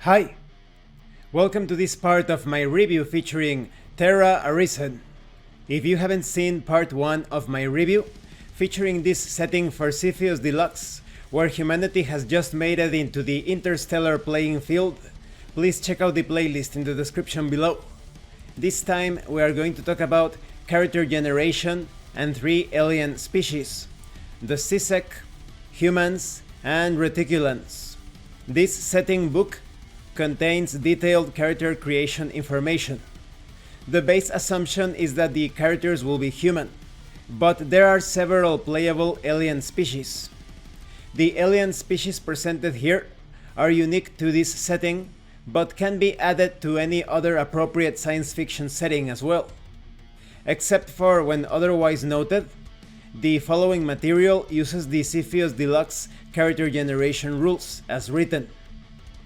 Hi! Welcome to this part of my review featuring Terra Arisen. If you haven't seen part 1 of my review, featuring this setting for Cepheus Deluxe, where humanity has just made it into the interstellar playing field, please check out the playlist in the description below. This time we are going to talk about character generation and 3 alien species, the Cicek, humans, and Reticulans. This setting book contains detailed character creation information. The base assumption is that the characters will be human, but there are several playable alien species. The alien species presented here are unique to this setting, but can be added to any other appropriate science fiction setting as well. Except for when otherwise noted, the following material uses the Cepheus Deluxe character generation rules as written.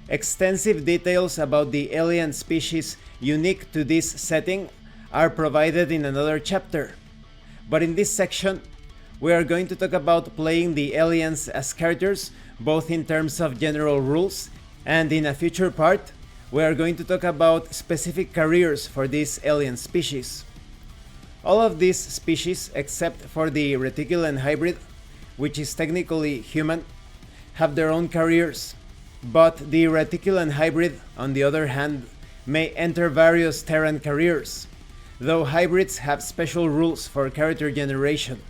Extensive details about the alien species unique to this setting are provided in another chapter, but in this section we are going to talk about playing the aliens as characters, both in terms of general rules, and in a future part we are going to talk about specific careers for this alien species. All of these species, except for the Reticulan hybrid, which is technically human, have their own careers, but the Reticulan hybrid, on the other hand, may enter various Terran careers, though hybrids have special rules for character generation.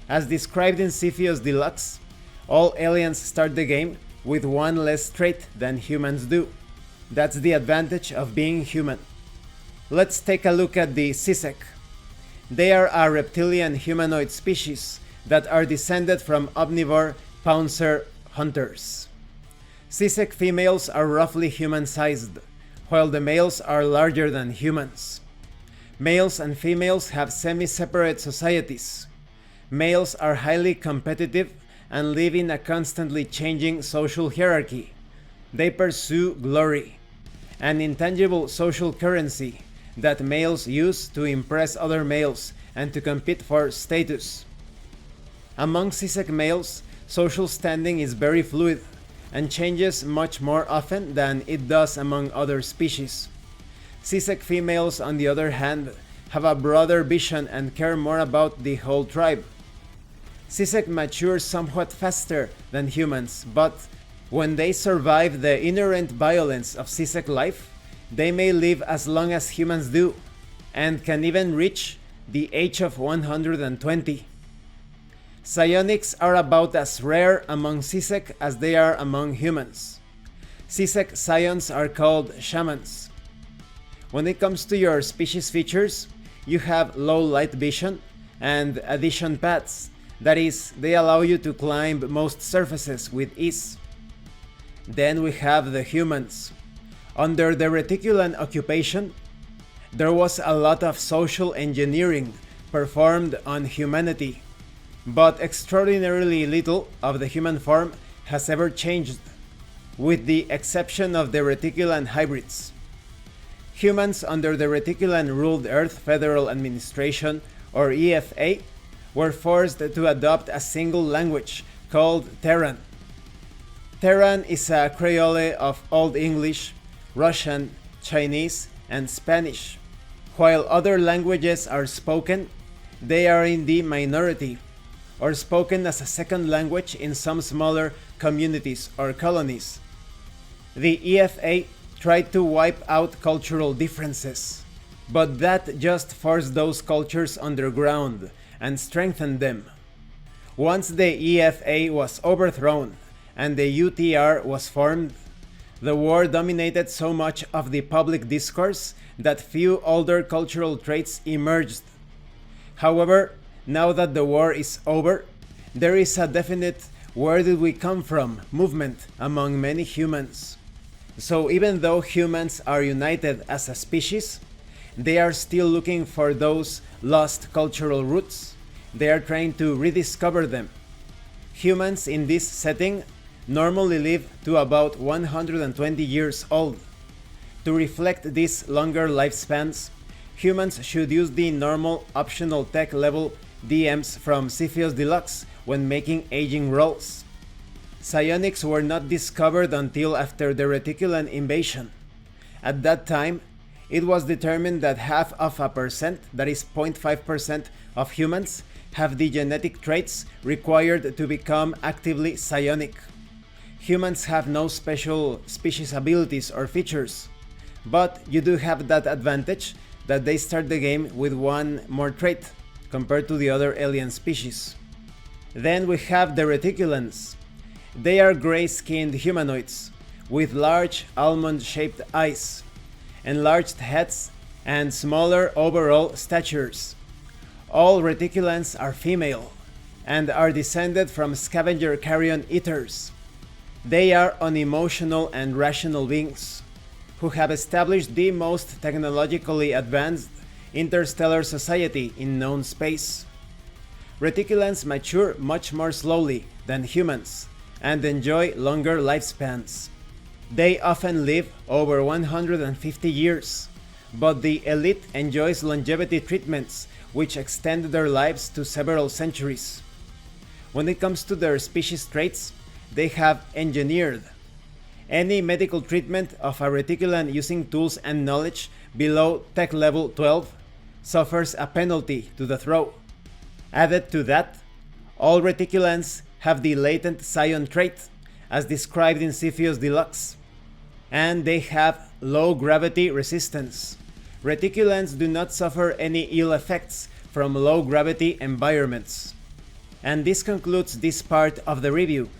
As described in Cepheus Deluxe, all aliens start the game with one less trait than humans do. That's the advantage of being human. Let's take a look at the Cicek. They are a reptilian humanoid species that are descended from omnivore pouncer hunters. Cicek females are roughly human-sized, while the males are larger than humans. Males and females have semi-separate societies. Males are highly competitive and live in a constantly changing social hierarchy. They pursue glory, an intangible social currency that males use to impress other males and to compete for status. Among Cicek males, social standing is very fluid and changes much more often than it does among other species. Cicek females, on the other hand, have a broader vision and care more about the whole tribe. Cicek mature somewhat faster than humans, but when they survive the inherent violence of Cicek life, they may live as long as humans do, and can even reach the age of 120. Psionics are about as rare among Cicek as they are among humans. Cicek scions are called shamans. When it comes to your species features, you have low light vision and addition paths, that is, they allow you to climb most surfaces with ease. Then we have the humans. Under the Reticulan occupation, there was a lot of social engineering performed on humanity, but extraordinarily little of the human form has ever changed, with the exception of the Reticulan hybrids. Humans under the Reticulan-ruled Earth Federal Administration, or EFA, were forced to adopt a single language called Terran. Terran is a creole of Old English, Russian, Chinese, and Spanish. While other languages are spoken, they are in the minority, or spoken as a second language in some smaller communities or colonies. The EFA tried to wipe out cultural differences, but that just forced those cultures underground and strengthened them. Once the EFA was overthrown and the UTR was formed, the war dominated so much of the public discourse that few older cultural traits emerged. However, now that the war is over, there is a definite "where did we come from" movement among many humans. So even though humans are united as a species, they are still looking for those lost cultural roots. They are trying to rediscover them. Humans in this setting normally live to about 120 years old. To reflect these longer lifespans, humans should use the normal optional tech level DMs from Cepheus Deluxe when making aging rolls. Psionics were not discovered until after the Reticulan invasion. At that time, it was determined that half of a percent, that is 0.5% of humans, have the genetic traits required to become actively psionic. Humans have no special species abilities or features, but you do have that advantage that they start the game with one more trait compared to the other alien species. Then we have the Reticulans. They are gray-skinned humanoids with large almond-shaped eyes, enlarged heads, and smaller overall statures. All Reticulans are female and are descended from scavenger carrion eaters. They are unemotional and rational beings who have established the most technologically advanced interstellar society in known space. Reticulans mature much more slowly than humans and enjoy longer lifespans. They often live over 150 years, but the elite enjoys longevity treatments which extend their lives to several centuries. When it comes to their species traits, they have engineered. Any medical treatment of a Reticulan using tools and knowledge below tech level 12 suffers a penalty to the throw. Added to that, all Reticulans have the latent psion trait, as described in Cepheus Deluxe, and they have low gravity resistance. Reticulans do not suffer any ill effects from low gravity environments. And this concludes this part of the review.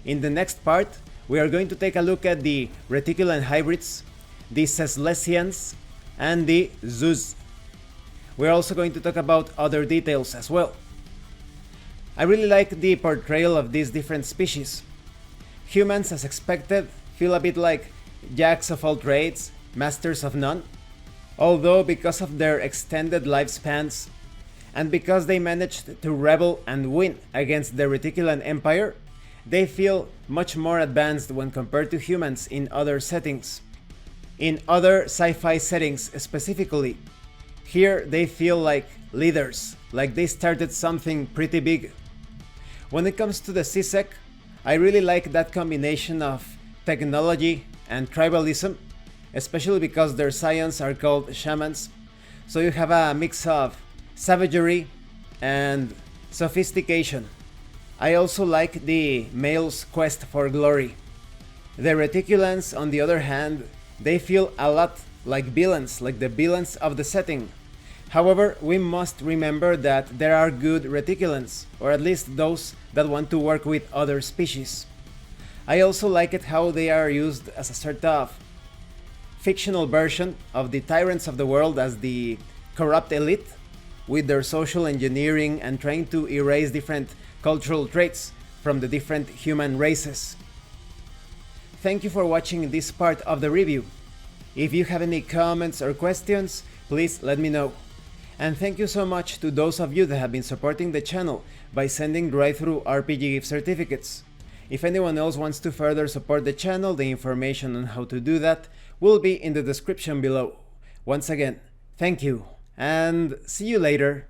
In the next part, we are going to take a look at the Reticulan hybrids, the Ceslesians, and the Zeus. We're also going to talk about other details as well. I really like the portrayal of these different species. Humans, as expected, feel a bit like jacks of all trades, masters of none. Although because of their extended lifespans, and because they managed to rebel and win against the Reticulan Empire, they feel much more advanced when compared to humans in other settings. In other sci-fi settings specifically, here they feel like leaders, like they started something pretty big. When it comes to the Cicek, I really like that combination of technology and tribalism, especially because their scions are called shamans, so you have a mix of savagery and sophistication. I also like the male's quest for glory. The Reticulans, on the other hand, they feel a lot like villains, like the villains of the setting. However, we must remember that there are good Reticulans, or at least those that want to work with other species. I also like it how they are used as a sort of fictional version of the tyrants of the world as the corrupt elite, with their social engineering and trying to erase different cultural traits from the different human races. Thank you for watching this part of the review. If you have any comments or questions, please let me know. And thank you so much to those of you that have been supporting the channel by sending drive-thru RPG gift certificates. If anyone else wants to further support the channel, the information on how to do that will be in the description below. Once again, thank you, and see you later.